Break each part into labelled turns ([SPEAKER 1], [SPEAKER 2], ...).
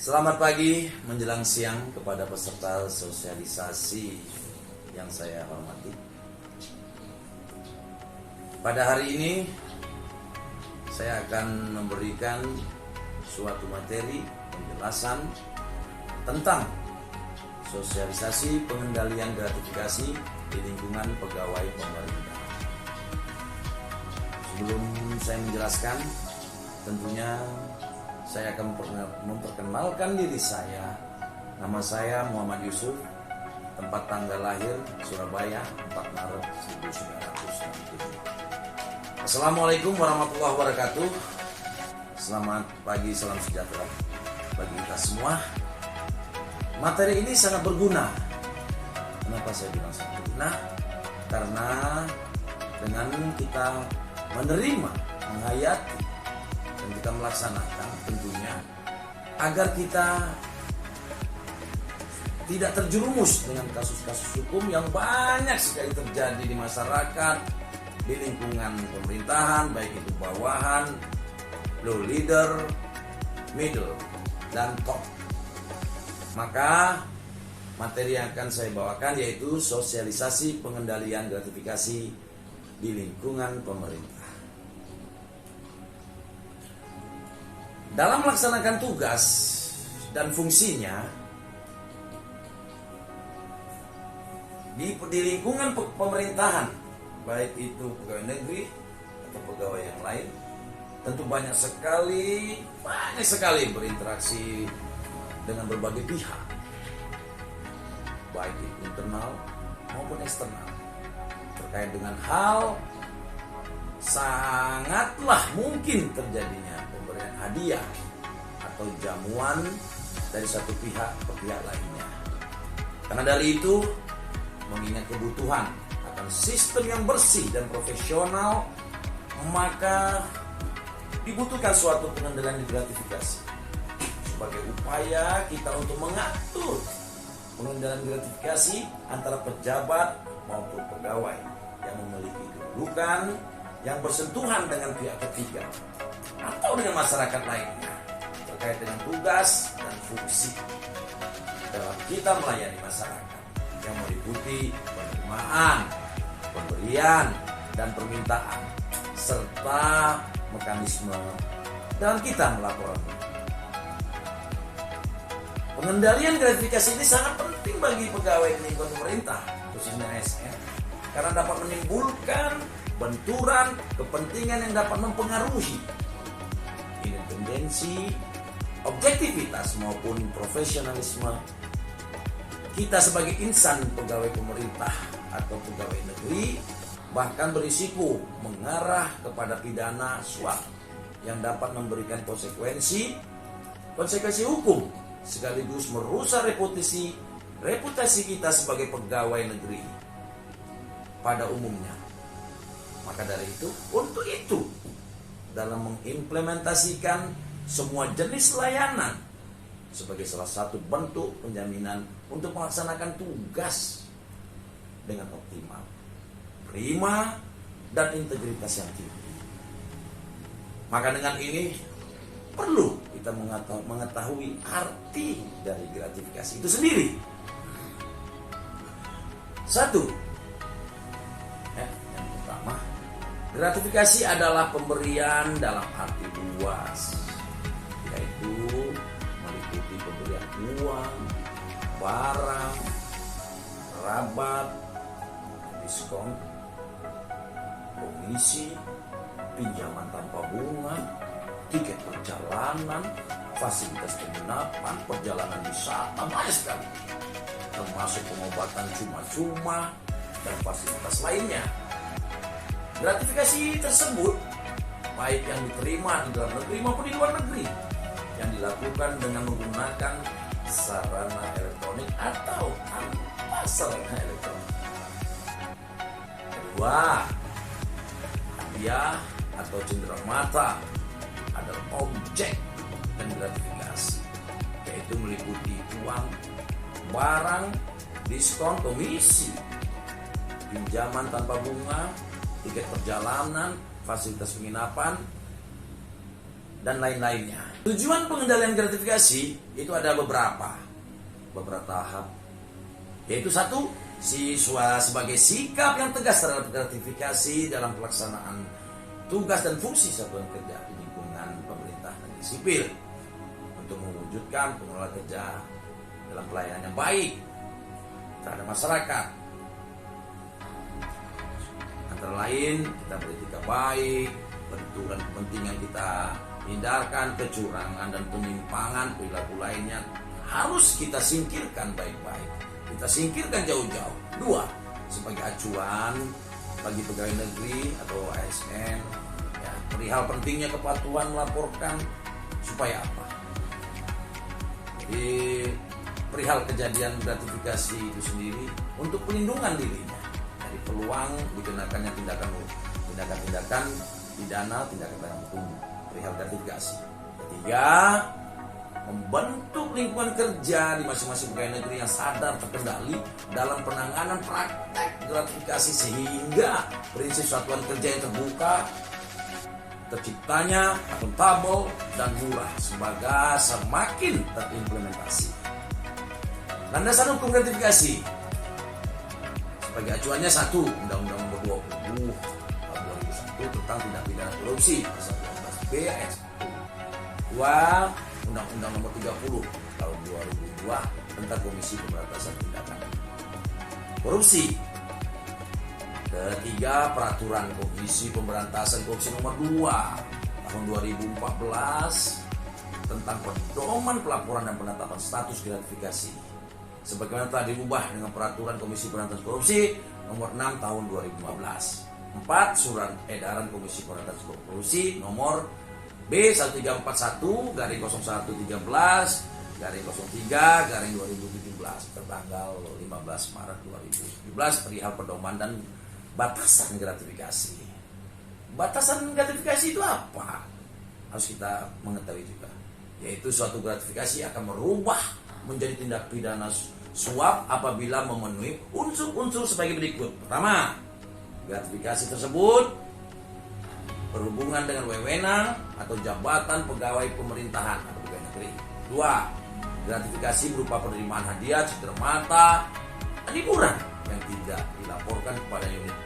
[SPEAKER 1] Selamat pagi menjelang siang kepada peserta sosialisasi yang saya hormati. Pada hari ini saya akan memberikan suatu materi penjelasan tentang sosialisasi pengendalian gratifikasi di lingkungan pegawai pemerintah. Sebelum saya menjelaskan, tentunya saya akan memperkenalkan diri saya. Nama saya Muhammad Yusuf, tempat tanggal lahir Surabaya 4 Maret 1967. Assalamualaikum warahmatullahi wabarakatuh. Selamat pagi, salam sejahtera bagi kita semua. Materi ini sangat berguna. Kenapa saya bilang sangat berguna? Karena dengan kita menerima, menghayati, dan kita melaksanakan tentunya agar kita tidak terjerumus dengan kasus-kasus hukum yang banyak sekali terjadi di masyarakat, di lingkungan pemerintahan, baik itu bawahan, low leader, middle, dan top. Maka materi yang akan saya bawakan yaitu sosialisasi pengendalian gratifikasi di lingkungan pemerintah. Dalam melaksanakan tugas dan fungsinya di lingkungan pemerintahan, baik itu pegawai negeri atau pegawai yang lain, tentu banyak sekali berinteraksi dengan berbagai pihak, baik itu internal maupun eksternal, terkait dengan hal sangatlah mungkin terjadinya pemberian hadiah atau jamuan dari satu pihak ke pihak lainnya. Karena dari itu, mengingat kebutuhan akan sistem yang bersih dan profesional, maka dibutuhkan suatu pengendalian gratifikasi sebagai upaya kita untuk mengatur pengendalian gratifikasi antara pejabat maupun pegawai yang memiliki kedudukan yang bersentuhan dengan pihak ketiga atau dengan masyarakat lainnya terkait dengan tugas dan fungsi dalam kita melayani masyarakat yang meliputi penerimaan, pemberian, dan permintaan serta mekanisme dalam kita melaporkan. Pengendalian gratifikasi ini sangat penting bagi pegawai di lingkungan pemerintah, khususnya ASN, karena dapat menimbulkan benturan kepentingan yang dapat mempengaruhi independensi, objektivitas maupun profesionalisme kita sebagai insan pegawai pemerintah atau pegawai negeri, bahkan berisiko mengarah kepada pidana suap yang dapat memberikan konsekuensi hukum sekaligus merusak reputasi kita sebagai pegawai negeri pada umumnya. Maka dari itu, untuk itu, dalam mengimplementasikan semua jenis layanan sebagai salah satu bentuk penjaminan untuk melaksanakan tugas dengan optimal, prima, dan integritas yang tinggi. Maka dengan ini perlu kita mengetahui arti dari gratifikasi itu sendiri. Satu, yang pertama, gratifikasi adalah pemberian dalam arti luas, yaitu meliputi pemberian uang, barang, rabat, diskon, komisi, pinjaman tanpa bunga, tiket perjalanan, fasilitas penginapan, perjalanan wisata, banyak sekali, termasuk pengobatan cuma-cuma dan fasilitas lainnya. Gratifikasi tersebut baik yang diterima di dalam negeri maupun di luar negeri yang dilakukan dengan menggunakan sarana elektronik atau tanpa sarana elektronik. Kedua, hadiah atau cenderamata adalah objek dan gratifikasi, yaitu meliputi uang, barang, diskon, komisi, pinjaman tanpa bunga, tiket perjalanan, fasilitas penginapan, dan lain-lainnya. Tujuan pengendalian gratifikasi itu ada beberapa tahap. Yaitu satu, siswa sebagai sikap yang tegas terhadap gratifikasi dalam pelaksanaan tugas dan fungsi satuan kerja di lingkungan pemerintah dan sipil untuk mewujudkan pengelola kerja dalam pelayanan yang baik terhadap masyarakat. Antara lain, kita beretika baik, benturan kepentingan kita hindarkan, kecurangan dan penyimpangan perilaku lainnya harus kita singkirkan baik-baik. Kita singkirkan jauh-jauh. Dua, sebagai acuan bagi pegawai negeri atau ASN, ya, perihal pentingnya kepatuhan melaporkan supaya apa? Jadi perihal kejadian gratifikasi itu sendiri untuk pelindungan dirinya dari peluang dikenakannya tindakan pidana, tindakan hukum perihal gratifikasi. Ketiga, membentuk lingkungan kerja di masing-masing pegawai negeri yang sadar terkendali dalam penanganan praktek gratifikasi sehingga prinsip satuan kerja yang terbuka, terciptanya, akuntabel, dan murah sebagai semakin terimplementasi. Landasan hukum gratifikasi sebagai acuannya satu, Undang-Undang Nomor 20 tahun 2001 tentang tindak pidana korupsi pasal 12B ayat 1. Dua, Undang-Undang Nomor 30 tahun 2002 tentang Komisi Pemberantasan Tindakan Korupsi. Ketiga, Peraturan Komisi Pemberantasan Korupsi Nomor 2 tahun 2014 tentang pedoman pelaporan dan penetapan status gratifikasi, sebagaimana telah diubah dengan Peraturan Komisi Pemberantasan Korupsi Nomor 6 tahun 2015. 4, Surat Edaran Komisi Pemberantasan Korupsi Nomor B1341-03/03/2017 tertanggal 15 Maret 2017 perihal pedoman dan batasan gratifikasi. Batasan gratifikasi itu apa? Harus kita mengetahui juga. Yaitu suatu gratifikasi akan merubah menjadi tindak pidana suap apabila memenuhi unsur-unsur sebagai berikut. Pertama, gratifikasi tersebut berhubungan dengan wewenang atau jabatan pegawai pemerintahan atau pegawai negeri. Dua, gratifikasi berupa penerimaan hadiah, cendera mata, dan hiburan yang tidak dilaporkan kepada unit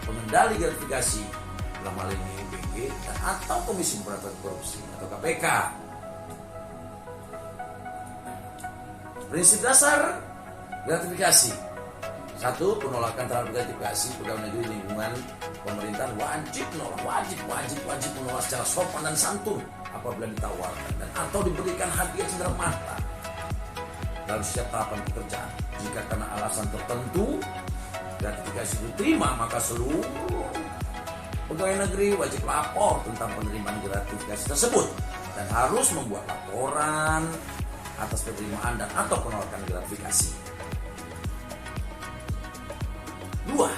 [SPEAKER 1] pengendali gratifikasi dalam hal ini BG atau Komisi Pemberantasan Korupsi atau KPK. Prinsip dasar gratifikasi. Satu, penolakan terhadap gratifikasi pegawai negeri lingkungan pemerintahan wajib menolak secara sopan dan santun apabila ditawarkan dan atau diberikan hadiah cendera mata dalam setiap tahapan pekerjaan. Jika karena alasan tertentu gratifikasi diterima, maka seluruh pegawai negeri wajib lapor tentang penerimaan gratifikasi tersebut dan harus membuat laporan atas penerimaan dan atau penolakan gratifikasi. Dua,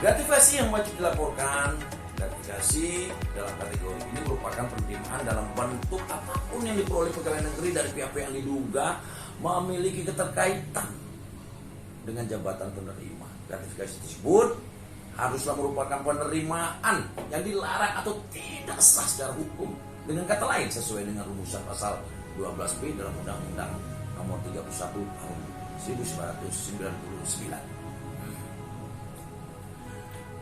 [SPEAKER 1] gratifikasi yang wajib dilaporkan. Gratifikasi dalam kategori ini merupakan penerimaan dalam bentuk apapun yang diperoleh pegawai negeri dari pihak-pihak yang diduga memiliki keterkaitan dengan jabatan penerima. Gratifikasi tersebut haruslah merupakan penerimaan yang dilarang atau tidak sah secara hukum. Dengan kata lain, sesuai dengan rumusan pasal 12B dalam Undang-Undang Nomor 31 tahun 1999.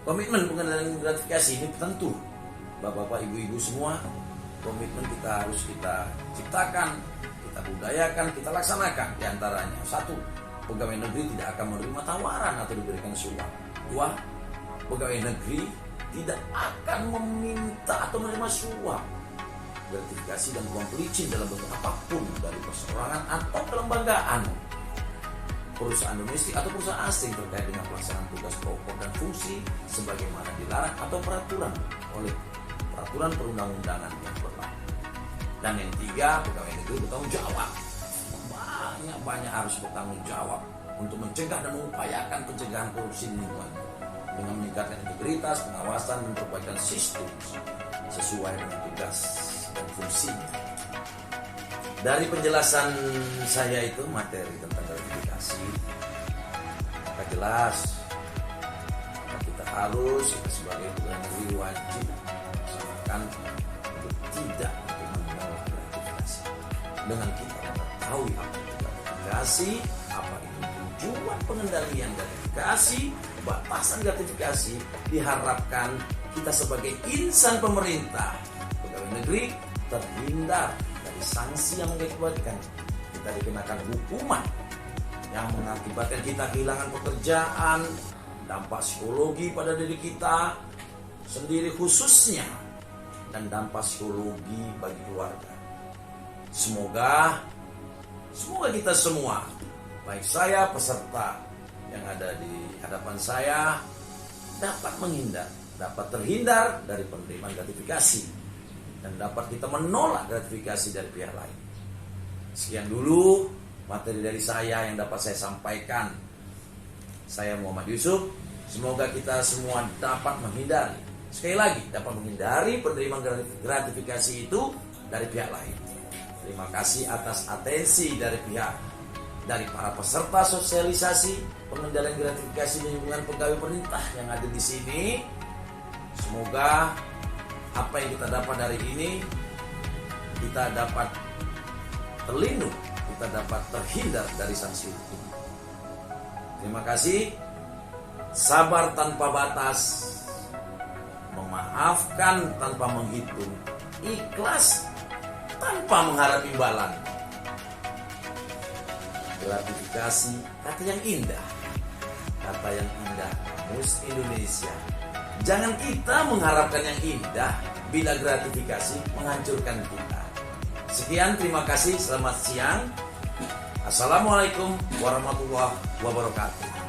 [SPEAKER 1] Komitmen pengendalian gratifikasi ini tentu Bapak-bapak, ibu-ibu semua, komitmen kita harus kita ciptakan, kita budayakan, kita laksanakan. Di antaranya, satu, pegawai negeri tidak akan menerima tawaran atau diberikan suap. Dua, pegawai negeri tidak akan meminta atau menerima suap, gratifikasi dan uang pelicin dalam bentuk apapun dari perseorangan atau kelembagaan, perusahaan domestik atau perusahaan asing terkait dengan pelaksanaan tugas pokok dan fungsi sebagaimana dilarang atau peraturan oleh peraturan perundang-undangan yang berlaku. Dan yang tiga, pegawai negeri bertanggung jawab. Banyak harus bertanggung jawab untuk mencegah dan mengupayakan pencegahan korupsi di lingkungan dengan meningkatkan integritas, pengawasan, dan perbaikan sistem sesuai dengan tugas dan fungsinya. Dari penjelasan saya itu materi tentang gratifikasi, maka jelas kita sebagai pegawai negeri wajib melaksanakan diharapkan untuk tidak menolak gratifikasi. Dengan kita mengetahui apa itu gratifikasi, apa itu tujuan pengendalian gratifikasi, batasan gratifikasi, diharapkan kita sebagai insan pemerintah, pegawai negeri, terhindar dari sanksi yang mengakibatkan kita dikenakan hukuman yang mengakibatkan kita kehilangan pekerjaan, dampak psikologi pada diri kita sendiri khususnya, dan dampak psikologi bagi keluarga. Semoga kita semua, baik saya peserta yang ada di hadapan saya, dapat terhindar dari penerimaan gratifikasi dan dapat kita menolak gratifikasi dari pihak lain. Sekian dulu materi dari saya yang dapat saya sampaikan. Saya Muhammad Yusuf. Semoga kita semua dapat menghindari, sekali lagi dapat menghindari penerimaan gratifikasi itu dari pihak lain. Terima kasih atas atensi dari para peserta sosialisasi pengendalian gratifikasi di lingkungan pegawai pemerintah yang ada di sini. Semoga apa yang kita dapat dari ini, kita dapat terlindung, kita dapat terhindar dari sanksi hukum. Terima kasih. Sabar tanpa batas, memaafkan tanpa menghitung, ikhlas tanpa mengharap imbalan. Gratifikasi, kata yang indah, kamus Indonesia. Jangan kita mengharapkan yang indah bila gratifikasi menghancurkan kita. Sekian, terima kasih, selamat siang. Assalamualaikum warahmatullahi wabarakatuh.